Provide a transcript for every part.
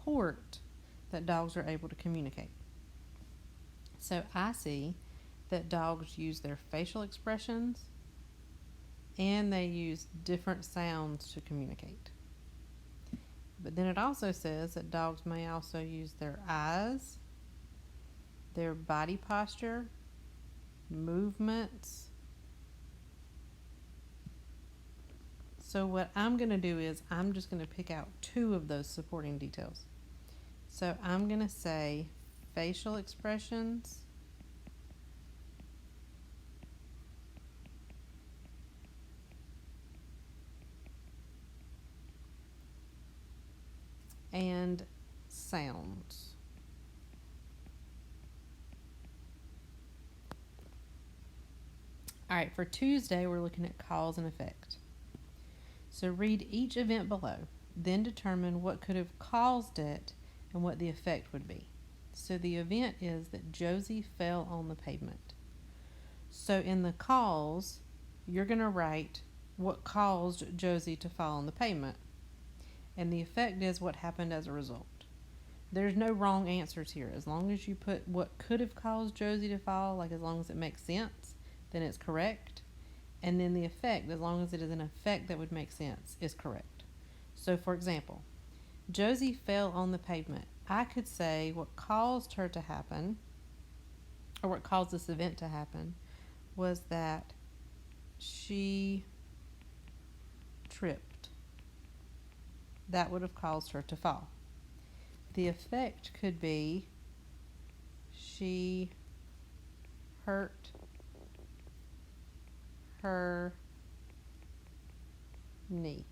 support that dogs are able to communicate. So I see that dogs use their facial expressions and they use different sounds to communicate. But then it also says that dogs may also use their eyes, their body posture, movements. So what I'm going to do is I'm just going to pick out 2 of those supporting details. So I'm going to say facial expressions and sounds. All right, for Tuesday, we're looking at cause and effect. So read each event below, then determine what could have caused it and what the effect would be. So the event is that Josie fell on the pavement. So in the cause, you're going to write what caused Josie to fall on the pavement. And the effect is what happened as a result. There's no wrong answers here. As long as you put what could have caused Josie to fall, like as long as it makes sense, then it's correct. And then the effect, as long as it is an effect that would make sense, is correct. So for example, Josie fell on the pavement. I could say what caused her to happen, or what caused this event to happen, was that she tripped. That would have caused her to fall. The effect could be she hurt her knee.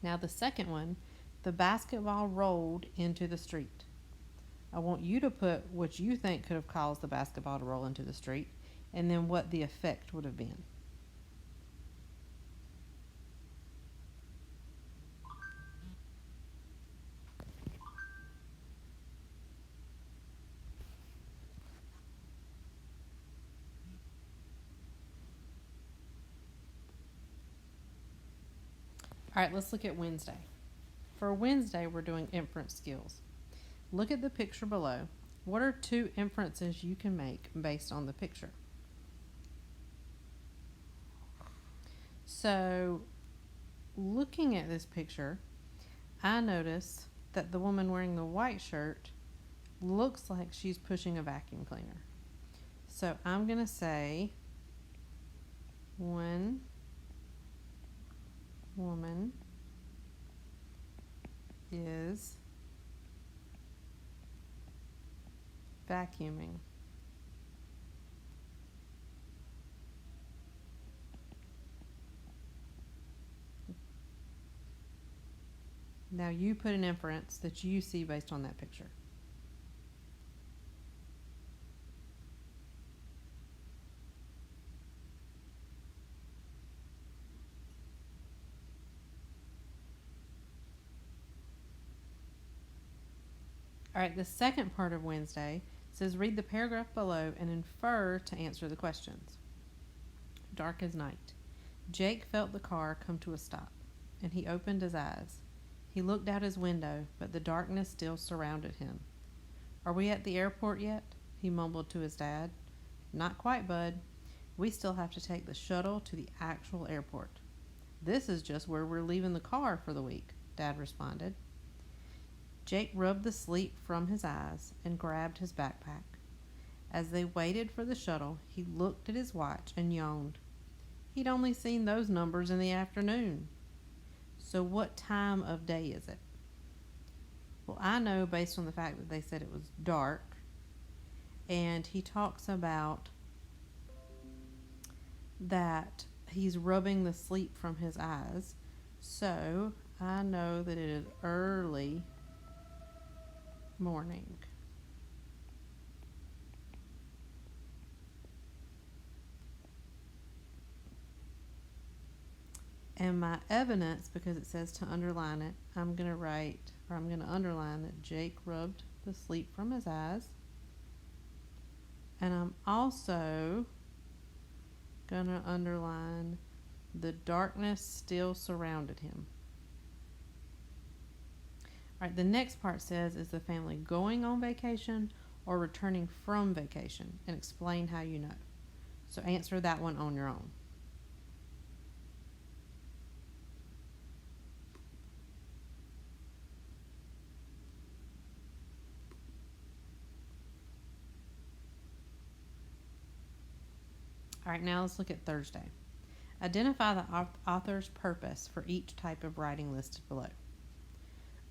Now the second one, the basketball rolled into the street. I want you to put what you think could have caused the basketball to roll into the street and then what the effect would have been. All right, let's look at Wednesday. For Wednesday, we're doing inference skills. Look at the picture below. What are 2 inferences you can make based on the picture? So, looking at this picture, I notice that the woman wearing the white shirt looks like she's pushing a vacuum cleaner. So I'm going to say one woman is vacuuming. Now you put an inference that you see based on that picture. All right, the second part of Wednesday says read the paragraph below and infer to answer the questions. Dark as night. Jake felt the car come to a stop, and he opened his eyes. He looked out his window, but the darkness still surrounded him. Are we at the airport yet? He mumbled to his dad. Not quite, Bud. We still have to take the shuttle to the actual airport. This is just where we're leaving the car for the week, Dad responded. Jake rubbed the sleep from his eyes and grabbed his backpack. As they waited for the shuttle, he looked at his watch and yawned. He'd only seen those numbers in the afternoon. So what time of day is it? Well, I know based on the fact that they said it was dark, and he talks about that he's rubbing the sleep from his eyes. So I know that it is early morning. And my evidence, because it says to underline it, I'm going to underline that Jake rubbed the sleep from his eyes. And I'm also going to underline the darkness still surrounded him. All right, the next part says, is the family going on vacation or returning from vacation? And explain how you know. So answer that one on your own. All right, now let's look at Thursday. Identify the author's purpose for each type of writing listed below.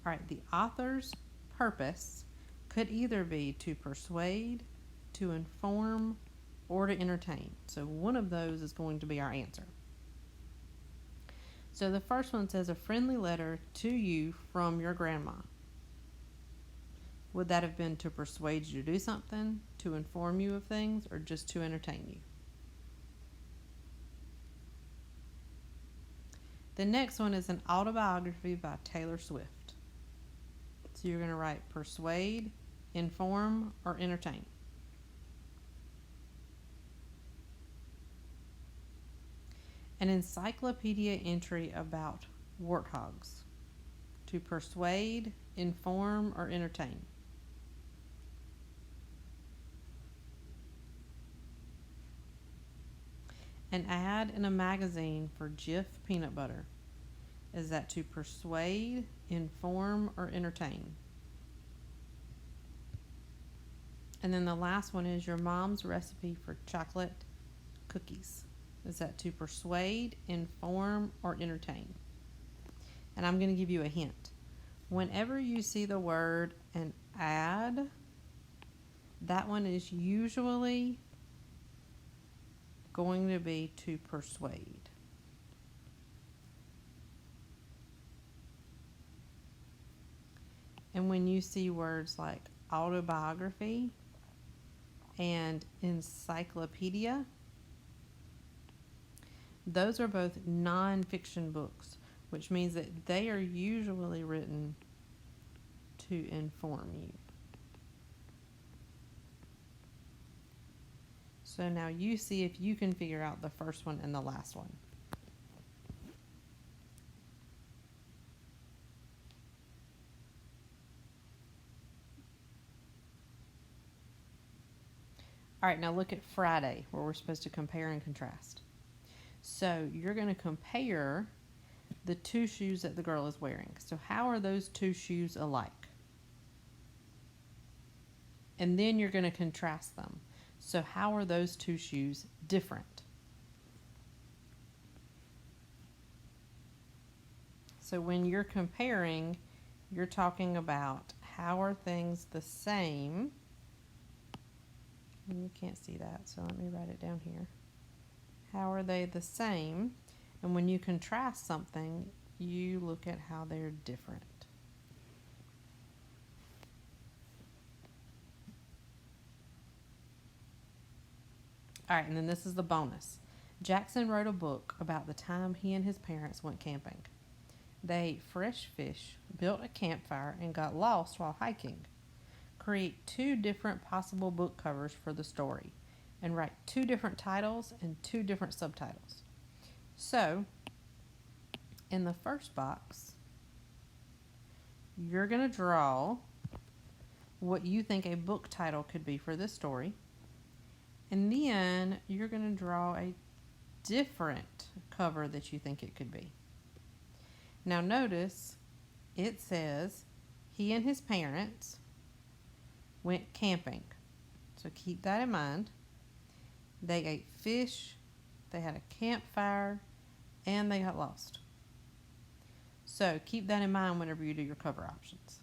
All right, the author's purpose could either be to persuade, to inform, or to entertain. So one of those is going to be our answer. So the first one says, a friendly letter to you from your grandma. Would that have been to persuade you to do something, to inform you of things, or just to entertain you? The next one is an autobiography by Taylor Swift. So you're going to write persuade, inform, or entertain. An encyclopedia entry about warthogs. To persuade, inform, or entertain. An ad in a magazine for Jif peanut butter. Is that to persuade, inform, or entertain? And then the last one is your mom's recipe for chocolate cookies. Is that to persuade, inform, or entertain? And I'm going to give you a hint. Whenever you see the word an ad, that one is usually going to be to persuade. And when you see words like autobiography and encyclopedia, those are both non-fiction books, which means that they are usually written to inform you. So now you see if you can figure out the first one and the last one. All right, now look at Friday, where we're supposed to compare and contrast. So you're going to compare the two shoes that the girl is wearing. So how are those two shoes alike? And then you're going to contrast them. So how are those two shoes different? So when you're comparing, you're talking about how are things the same. And you can't see that, so let me write it down here. How are they the same? And when you contrast something, you look at how they're different. All right, and then this is the bonus. Jackson wrote a book about the time he and his parents went camping. They ate fresh fish, built a campfire, and got lost while hiking. Create 2 different possible book covers for the story, and write 2 different titles and 2 different subtitles. So, in the first box, you're going to draw what you think a book title could be for this story. And then you're going to draw a different cover that you think it could be. Now notice it says he and his parents went camping. So keep that in mind. They ate fish, they had a campfire, and they got lost. So keep that in mind whenever you do your cover options.